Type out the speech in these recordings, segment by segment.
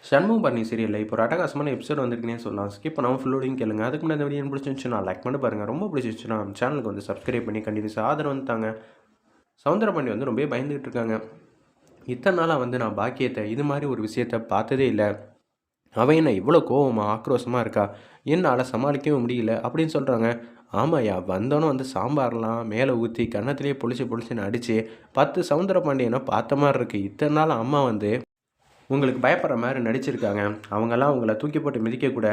சண்முகம் பரணி சீரியலில் இப்போ ஒரு அட்டகாசமான எபிசோட் வந்திருக்குன்னே சொல்லலாம். ஸ்கிப் பண்ணாமல் ஃபுல்லோடையும் கேளுங்க. அதுக்கு முன்னாடி இந்த வீடியோ பிடிச்சிருந்துச்சுன்னா லைக் பண்ணி பாருங்கள். ரொம்ப பிடிச்சிருச்சுன்னா சேனலுக்கு வந்து சப்ஸ்கிரைப் பண்ணி கண்டினியூஸாக ஆதரவு வந்துட்டாங்க. சவுந்தரபாண்டி வந்து ரொம்ப பயந்துகிட்டு இருக்காங்க. இத்தனை நாளாக வந்து நான் பாக்கியத்தை இது மாதிரி ஒரு விஷயத்த பார்த்ததே இல்லை. அவன் என்ன இவ்வளோ கோவமாக ஆக்ரோஷமாக இருக்கா, என்னால் சமாளிக்கவே முடியல அப்படின்னு சொல்கிறாங்க. ஆமாய்யா, வந்தோன்னே வந்து சாம்பார்லாம் மேலே ஊற்றி கன்னத்துலேயே பொழிச்சுன்னு அடித்து 10 சவுந்தரபாண்டியனை பார்த்த மாதிரி இருக்குது. இத்தனை நாள் அம்மா வந்து உங்களுக்கு பயப்படுற மாதிரி நடிச்சிருக்காங்க. அவங்கெல்லாம் உங்களை தூக்கி போட்டு மிதிக்கக்கூட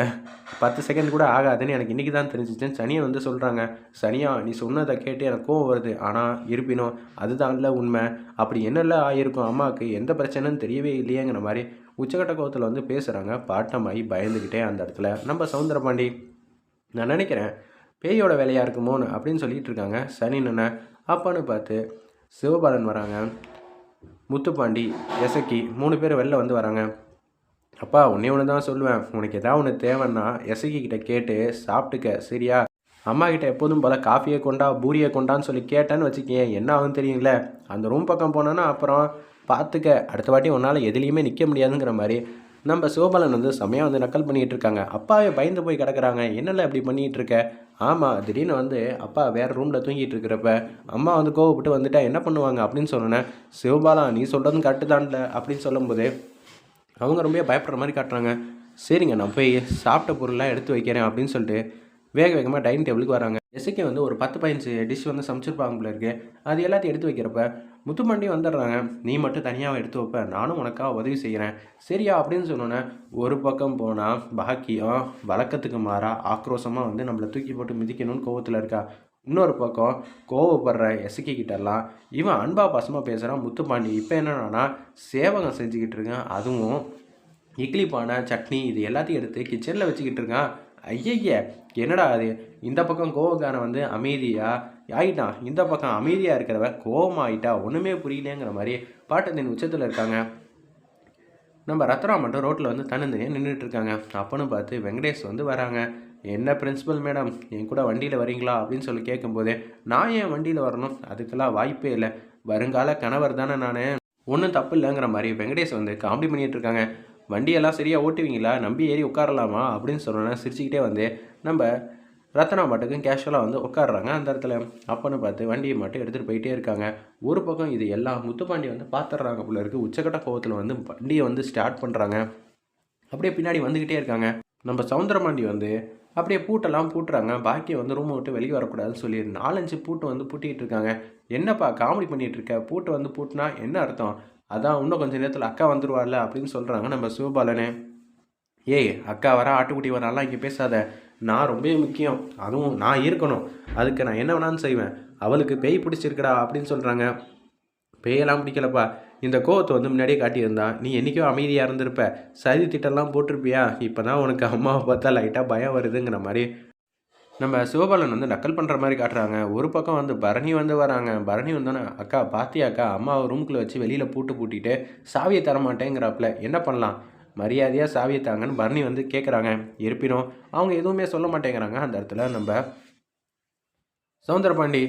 10 செகண்ட் கூட ஆகாதுன்னு எனக்கு இன்றைக்கி தான் தெரிஞ்சிச்சுன்னு சனியை வந்து சொல்கிறாங்க. சனியா, நீ சொன்னதை கேட்டு எனக்கு கோவம் வருது. ஆனால் இருப்பினும் அதுதான்ல உண்மை. அப்படி என்னெல்லாம் ஆகிருக்கும், அம்மாவுக்கு எந்த பிரச்சனைன்னு தெரியவே இல்லையேங்கிற மாதிரி உச்சக்கட்ட கோவத்தில் வந்து பேசுகிறாங்க. பாட்டமாகி பயந்துக்கிட்டே அந்த இடத்துல நம்ம சவுந்தரபாண்டி. நான் நினைக்கிறேன் பேயோட வேலையாக இருக்குமோன்னு அப்படின்னு சொல்லிகிட்டு இருக்காங்க சனி நன்ன. அப்பான்னு பார்த்து சிவபாலன் வராங்க. முத்துப்பாண்டி, எசக்கி 3 பேர் வெளில வந்து வராங்க. அப்பா, ஒன்று தான் சொல்லுவேன், உனக்கு எதாவது ஒன்று தேவைன்னா எசக்கி கிட்ட கேட்டு சாப்பிட்டுக்க, சரியா? அம்மா கிட்ட எப்போதும் போல் காஃபியை கொண்டா பூரியை கொண்டான்னு சொல்லி கேட்டேன்னு வச்சுக்கேன், என்ன ஆகும் தெரியுங்களே? அந்த ரூம் பக்கம் போனோன்னா அப்புறம் பார்த்துக்க, அடுத்த வாட்டி உன்னால் எதுலேயுமே நிற்க முடியாதுங்கிற மாதிரி நம்ம சிவபாலன் வந்து செம்மையாக வந்து நக்கல் பண்ணிகிட்டு இருக்காங்க. அப்பாவே பயந்து போய் கிடக்குறாங்க. என்னெல்லாம் இப்படி பண்ணிகிட்டு இருக்க? ஆமாம், திடீர்னு வந்து அப்பா வேறு ரூமில் தூங்கிட்டு இருக்கிறப்ப அம்மா வந்து கோவப்பட்டு வந்துட்டா என்ன பண்ணுவாங்க அப்படின்னு சொன்னேன். சிவபாலா, நீ சொல்கிறதும் கரெக்டு தான்ல அப்படின்னு சொல்லும்போது அவங்க ரொம்ப பயப்படுற மாதிரி காட்டுறாங்க. சரிங்க, நான் போய் சாப்பிட்ட பொருள்லாம் எடுத்து வைக்கிறேன் அப்படின்னு சொல்லிட்டு வேகமாக டைனிங் டேபிளுக்கு வராங்க. எசைக்கு வந்து ஒரு 10-15 டிஷ் வந்து சமைச்சிருப்பாங்க போல இருக்கு. அது எல்லாத்தையும் எடுத்து வைக்கிறப்ப முத்துமண்டியும் வந்துடுறாங்க. நீ மட்டும் தனியாக எடுத்து வைப்ப, நானும் உனக்காக உதவி செய்கிறேன், சரியா அப்படின்னு சொன்னோன்னே ஒரு பக்கம் போனால் பாக்கியம் வழக்கத்துக்கு மாறாக ஆக்ரோஷமாக வந்து நம்மளை தூக்கி போட்டு மிதிக்கணும்னு கோவத்தில் இருக்கா. இன்னொரு பக்கம் கோவப்படுற எசக்கி கிட்டலாம் இவன் அன்பா பாசமாக பேசுகிறான் முத்துப்பாண்டி. இப்போ என்னன்னா சேவகம் செஞ்சுக்கிட்டு இருக்கேன், அதுவும் இட்லி பானை சட்னி இது எல்லாத்தையும் எடுத்து கிச்சனில் வச்சுக்கிட்டு இருக்கான். ஐயய்ய, என்னடா அது? இந்த பக்கம் கோவக்காரன் வந்து அமைதியாக ஆகிட்டான், இந்த பக்கம் அமைதியாக இருக்கிறவ கோவமாகிட்டா, ஒன்றுமே புரியலேங்கிற மாதிரி பாட்டத்தின் உச்சத்தில் இருக்காங்க. நம்ம ரத்னம் மட்டும் ரோட்டில் வந்து தனித்தனியாக நின்றுட்டு இருக்காங்க. அப்போன்னு பார்த்து வெங்கடேஷ் வந்து வராங்க. என்ன பிரின்சிபல் மேடம், என் கூட வண்டியில் வரீங்களா அப்படின்னு சொல்லி கேட்கும்போதே, நான் ஏன் வண்டியில் வரணும், அதுக்கெல்லாம் வாய்ப்பே இல்லை, வருங்கால கணவர் தானே நான், ஒன்றும் தப்பு இல்லைங்கிற மாதிரி வெங்கடேஷ் வந்து காமெடி பண்ணிகிட்டு இருக்காங்க. வண்டியெல்லாம் சரியாக ஓட்டுவீங்களா, நம்பி ஏறி உட்காரலாமா அப்படின்னு சொன்னோன்னா சிரிச்சுக்கிட்டே வந்து நம்ம ரத்னா மட்டுக்கும் கேஷுவலாக வந்து உட்காடுறாங்க அந்த இடத்துல. அப்போன்னு பார்த்து வண்டியை மட்டும் எடுத்துகிட்டு போயிட்டே இருக்காங்க. ஒரு பக்கம் இது எல்லாம் முத்துப்பாண்டி வந்து பார்த்துட்றாங்க போல இருக்குது. உச்சக்கட்ட கோவத்தில் வந்து வண்டியை வந்து ஸ்டார்ட் பண்ணுறாங்க. அப்படியே பின்னாடி வந்துக்கிட்டே இருக்காங்க. நம்ம சவுந்தரபாண்டி வந்து அப்படியே பூட்டெல்லாம் பூட்டுறாங்க. பாக்கியை வந்து ரூமை விட்டு வெளியே வரக்கூடாதுன்னு சொல்லி 4-5 பூட்டு வந்து பூட்டிகிட்டு இருக்காங்க. என்னப்பா காமெடி பண்ணிகிட்டு இருக்க, பூட்டு வந்து பூட்டினா என்ன அர்த்தம்? அதான் இன்னும் கொஞ்சம் நேரத்தில் அக்கா வந்துடுவார்ல அப்படின்னு சொல்கிறாங்க நம்ம சிவபாலனே. ஏய், அக்கா வர ஆட்டுக்குட்டி வரலாம் இங்கே பேசாத, நான் ரொம்ப முக்கியம், அதுவும் நான் இருக்கணும், அதுக்கு நான் என்ன வேணாலும் செய்வேன், அவளுக்கு பேய் பிடிச்சிருக்கடா அப்படின்னு சொல்கிறாங்க. பேயெல்லாம் பிடிக்கலப்பா, இந்த கோவத்தை வந்து முன்னாடியே காட்டியிருந்தா நீ என்றைக்கோ அமைதியாக இருந்திருப்ப, சதி திட்டம்லாம் போட்டிருப்பியா, இப்போ தான் உனக்கு அம்மாவை பார்த்தா லைட்டாக பயம் வருதுங்கிற மாதிரி நம்ம சிவபாலன் வந்து நக்கல் பண்ணுற மாதிரி காட்டுறாங்க. ஒரு பக்கம் வந்து பரணி வந்து வராங்க. பரணி வந்தோன்னே, அக்கா பாத்தியாக்கா, அம்மாவை ரூமுக்குள்ளே வச்சு வெளியில் பூட்டிட்டு சாவியை தரமாட்டேங்கிறாப்புல, என்ன பண்ணலாம், மரியாதையாக சாவியை தாங்கன்னு பரணி வந்து கேட்குறாங்க. இருப்பினும் அவங்க எதுவுமே சொல்ல மாட்டேங்கிறாங்க. அந்த இடத்துல நம்ம சவுந்தரபாண்டி,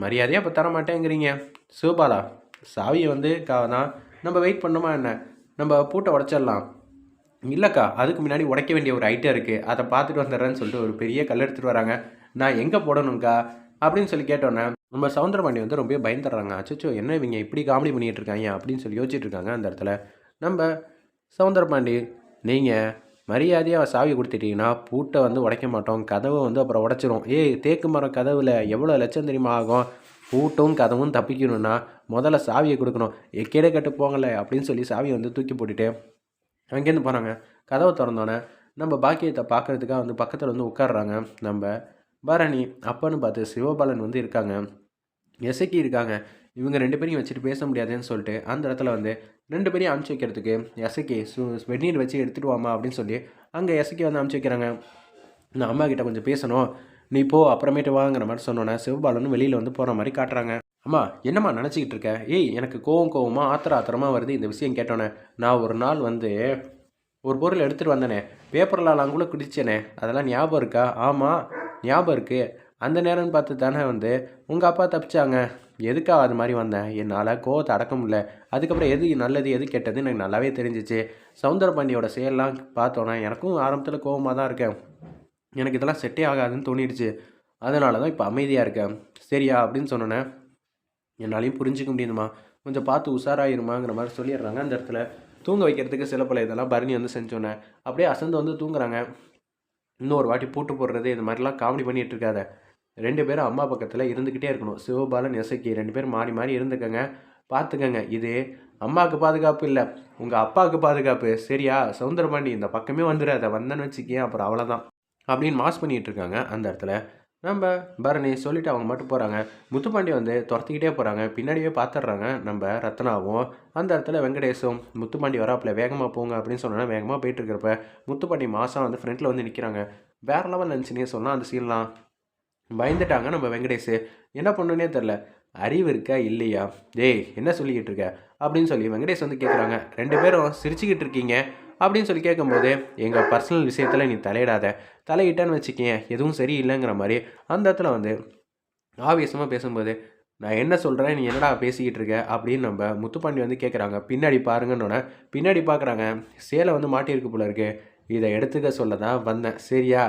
மரியாதையாக இப்போ தரமாட்டேங்கிறீங்க, சிவபாலா சாவியை வந்து தான் நம்ம வெயிட் பண்ணோமா என்ன, நம்ம பூட்டை உடச்சிடலாம். இல்லைக்கா, அதுக்கு முன்னாடி உடைக்க வேண்டிய ஒரு ஐட்டம் இருக்குது, அதை பார்த்துட்டு வந்துடுறேன்னு சொல்லிட்டு ஒரு பெரிய கல் எடுத்துகிட்டு வராங்க. நான் எங்கே போடணுங்க்கா அப்படின்னு சொல்லி கேட்டோன்னே நம்ம சவுந்தரபாண்டி வந்து ரொம்ப பயந்துடுறாங்க. அச்சோ, என்ன இவங்க இப்படி காமெடி பண்ணிகிட்டு இருக்காங்க அப்படின்னு சொல்லி யோசிச்சுட்டு இருக்காங்க. அந்த இடத்துல நம்ம சவுந்தரபாண்டி, நீங்கள் மரியாதையாக சாவி கொடுத்துட்டீங்கன்னா பூட்டை வந்து உடைக்க மாட்டோம், கதவை வந்து அப்புறம் உடைச்சிரும். ஏய், தேக்கு மரம் கதவில் எவ்வளோ லட்சம் தெரியுமா ஆகும், பூட்டும் கதவும் தப்பிக்கணும்னா முதல்ல சாவியை கொடுக்கணும், எக்கேடே கட்டு போங்கலை அப்படின்னு சொல்லி சாவியை வந்து தூக்கி போட்டுட்டு அங்கேருந்து போகிறாங்க. கதவை திறந்தோன்னே நம்ம பாக்கியத்தை பார்க்குறதுக்காக வந்து பக்கத்தில் வந்து உட்காடுறாங்க நம்ம பரணி. அப்போன்னு பார்த்து சிவபாலன் வந்து இருக்காங்க, எசக்கி இருக்காங்க. இவங்க 2 பேரையும் வச்சுட்டு பேச முடியாதுன்னு சொல்லிட்டு அந்த இடத்துல வந்து 2 பேரையும் அனுப்பிச்சி வைக்கிறதுக்கு எசக்கி வெந்நீர் வச்சு எடுத்துகிட்டு வாமா அப்படின்னு சொல்லி அங்கே எசக்கி வந்து அனுப்பிச்சி வைக்கிறாங்க. நான் அம்மா கிட்ட கொஞ்சம் பேசணும், நீ போ அப்புறமேட்டு வாங்கிற மாதிரி சொன்னோன்னே சிவபாலனும் வெளியில் வந்து போகிற மாதிரி காட்டுறாங்க. அம்மா, என்னம்மா நினச்சிக்கிட்டு இருக்க? ஏய், எனக்கு கோவமாக ஆத்திரமாக வருது இந்த விஷயம் கேட்டோன்னே. நான் ஒரு நாள் வந்து ஒரு பொருள் எடுத்துகிட்டு வந்தேனே, பேப்பர்லாம் கூட குடித்தேனே, அதெல்லாம் ஞாபகம் இருக்கா? ஆமாம் ஞாபகம் இருக்குது. அந்த நேரம்னு பார்த்து தானே வந்து உங்கள் அப்பா தப்பிச்சாங்க. எதுக்காக அது மாதிரி வந்தேன்? என்னால் கோவத்தை அடக்க முடியல. அதுக்கப்புறம் எது நல்லது எது கெட்டது எனக்கு நல்லாவே தெரிஞ்சிச்சு. சௌந்தரபாண்டியோட செயல்லாம் பார்த்தோன்னே எனக்கும் ஆரம்பத்தில் கோவமாக தான் இருக்கேன். எனக்கு இதெல்லாம் செட்டே ஆகாதுன்னு தோணிடுச்சு. அதனால தான் இப்போ அமைதியாக இருக்கேன். சரியா அப்படின்னு சொன்னோன்னே, என்னாலையும் புரிஞ்சிக்க முடியுதுமா, கொஞ்சம் பார்த்து உஷாராயிருமாங்கிற மாதிரி சொல்லிடுறாங்க. அந்த இடத்துல தூங்க வைக்கிறதுக்கு சில பல இதெல்லாம் பரணி வந்து செஞ்சோன்னே அப்படியே அசந்து வந்து தூங்குறாங்க. இன்னொரு வாட்டி பூட்டு போடுறது இது மாதிரிலாம் காமெடி பண்ணிகிட்டு இருக்காத. 2 பேரும் அம்மா பக்கத்தில் இருந்துக்கிட்டே இருக்கணும். சிவபாலன், இசக்கி 2 பேரும் மாறி மாறி இருந்துக்கங்க. பார்த்துக்கங்க. இது அம்மாவுக்கு பாதுகாப்பு இல்லை, உங்கள் அப்பாவுக்கு பாதுகாப்பு. சரியா? சௌந்தரபாண்டி இந்த பக்கமே வந்துடாத. வந்தேன்னு வச்சுக்கேன் அப்புறம் அவ்வளோதான் அப்படின்னு மாஸ் பண்ணிகிட்டு இருக்காங்க. அந்த இடத்துல நம்ம பரணி சொல்லிவிட்டு அவங்க மட்டும் போகிறாங்க. முத்துப்பாண்டி வந்து துரத்திக்கிட்டே போகிறாங்க. பின்னாடியே பார்த்துட்றாங்க நம்ம ரத்னாவும். அந்த இடத்துல வெங்கடேஷும் முத்துப்பாண்டி வராப்பில் வேகமாக போங்க அப்படின்னு சொன்னோன்னா வேகமாக போயிட்டுருக்கிறப்ப முத்துப்பாண்டி மாதம் வந்து ஃப்ரண்ட்டில் வந்து நிற்கிறாங்க. வேற லெவல் நினச்சினே சொன்னால் அந்த சீன்லாம் பயந்துட்டாங்க நம்ம வெங்கடேஷ். என்ன பண்ணுன்னே தெரில. அறிவு இருக்கா இல்லையா? டேய் என்ன சொல்லிக்கிட்டு இருக்க அப்படின்னு சொல்லி வெங்கடேஷ் வந்து கேட்குறாங்க. 2 பேரும் சிரிச்சுக்கிட்டு இருக்கீங்க அப்படின்னு சொல்லி கேட்கும்போது, எங்கள் பர்சனல் விஷயத்தில் நீ தலையிடாத. தலையிட்டான்னு வச்சுக்கேன் எதுவும் சரியில்லைங்கிற மாதிரி அந்த இடத்துல வந்து ஆவேசமாக பேசும்போது, நான் என்ன சொல்கிறேன் நீ என்னடா பேசிக்கிட்டு இருக்க அப்படின்னு நம்ம முத்துப்பாண்டி வந்து கேட்குறாங்க. பின்னாடி பாருங்கன்னொன்னே பின்னாடி பார்க்குறாங்க. சேலை வந்து மாட்டியிருக்கு போல இருக்கு. இதை எடுத்துக்க சொல்ல தான் வந்தேன். சரியா?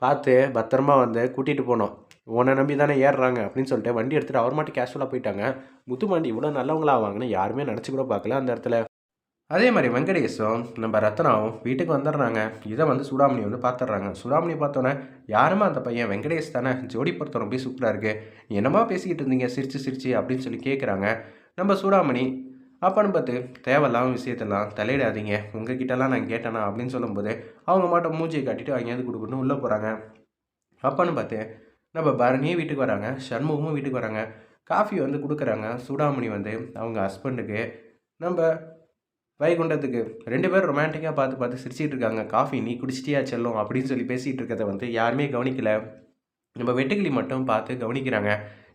பார்த்து பத்திரமா வந்து கூட்டிகிட்டு போனோம். உன்னை நம்பி தானே ஏறுறாங்க அப்படின்னு சொல்லிட்டு வண்டி எடுத்துகிட்டு அவர் மட்டும் கேஷுவலாக போயிட்டாங்க. முத்துப்பாண்டி இவ்வளோ நல்லவங்களா ஆவாங்கன்னு யாருமே நினச்சி கூட பார்க்கல அந்த இடத்துல. அதே மாதிரி வெங்கடேஷும் நம்ம ரத்னாவும் வீட்டுக்கு வந்துடுறாங்க. இதை வந்து சூடாமணி வந்து பார்த்துட்றாங்க. சூடாமணி பார்த்தோன்னே, யாருமா அந்த பையன்? வெங்கடேஷ் தானே? ஜோடி பொறுத்த ரொம்ப சூப்பராக இருக்குது. என்னமா பேசிக்கிட்டு இருந்தீங்க சிரிச்சு சிரிச்சு அப்படின்னு சொல்லி கேட்குறாங்க நம்ம சூடாமணி. அப்பன்னு பார்த்து, தேவையில்லாம விஷயத்தெல்லாம் தலையிடாதீங்க, உங்ககிட்டலாம் நான் கேட்டேனா அப்படின்னு சொல்லும்போது அவங்க மட்டும் மூஞ்சியை காட்டிட்டு அங்கேயாவது கொடுக்கணும் உள்ளே போகிறாங்க. அப்பன்னு பார்த்து நம்ம பரணியும் வீட்டுக்கு வராங்க, சண்முகமும் வீட்டுக்கு வராங்க. காஃபி வந்து கொடுக்குறாங்க சூடாமணி வந்து அவங்க ஹஸ்பண்டுக்கு, நம்ம வைகுண்டத்துக்கு. 2 பேரும் ரொமான்டிக்காக பார்த்து பார்த்து சிரிச்சிட்டு இருக்காங்க. காஃபி நீ குடிச்சிட்டியா செல்லும் அப்படின்னு சொல்லி பேசிகிட்டு இருக்கிறத வந்து யாருமே கவனிக்கல. நம்ம வெட்டுக்கிளி மட்டும் பார்த்து கவனிக்கிறாங்க.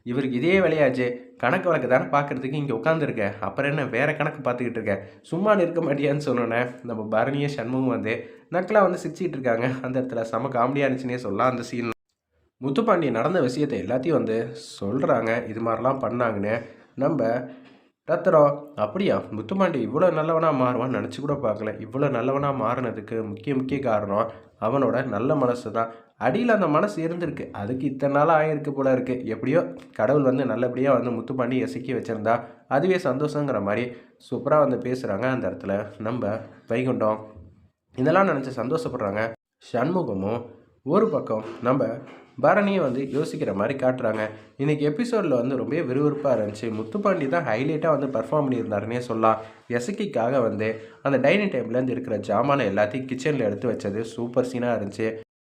இவருக்கு இதே வேலையாச்சு, கணக்கு வழக்கு தானே பார்க்குறதுக்கு இங்கே உட்காந்துருக்க, அப்புறம் என்ன வேறு கணக்கு பார்த்துக்கிட்டு இருக்க, சும்மா நிற்க மாட்டியான்னு சொன்னோன்னே நம்ம பரணியும் சண்முகம் வந்து நக்கலாக வந்து சிரிச்சிட்டு இருக்காங்க. அந்த இடத்துல செம காமெடியாக இருந்துச்சுன்னே சொல்லலாம் அந்த சீன். முத்துப்பாண்டி நடந்த விஷயத்தை எல்லாத்தையும் வந்து சொல்கிறாங்க, இது மாதிரிலாம் பண்ணாங்கன்னு. நம்ம ரத்னம், அப்படியா முத்துப்பாண்டி இவ்வளோ நல்லவனாக மாறுவான்னு நினச்சி கூட பார்க்கல. இவ்வளோ நல்லவனாக மாறினதுக்கு முக்கிய காரணம் அவனோட நல்ல மனசு தான். அடியில் அந்த மனசு இருந்திருக்கு, அதுக்கு இத்தனை நாளாக ஆகிருக்கு போல இருக்குது. எப்படியோ கடவுள் வந்து நல்லபடியாக வந்து முத்துப்பாண்டி இசக்கி வச்சுருந்தா அதுவே சந்தோஷங்கிற மாதிரி சூப்பராக வந்து பேசுகிறாங்க அந்த இடத்துல நம்ம வைகுண்டம். இதெல்லாம் நினச்சி சந்தோஷப்படுறாங்க. சண்முகமும் ஒரு பக்கம் நம்ம பரணியை வந்து யோசிக்கிற மாதிரி காட்டுறாங்க. இன்றைக்கி எபிசோடில் வந்து ரொம்ப விறுவிறுப்பாக இருந்துச்சு. முத்துப்பாண்டி தான் ஹைலைட்டாக வந்து பர்ஃபார்ம் பண்ணியிருந்தாருன்னே சொல்லலாம். எசக்கிக்காக வந்து அந்த டைனிங் டேபிள்லேருந்து இருக்கிற ஜாமானை எல்லாத்தையும் கிச்சனில் எடுத்து வச்சது சூப்பர் சீனாக இருந்துச்சு.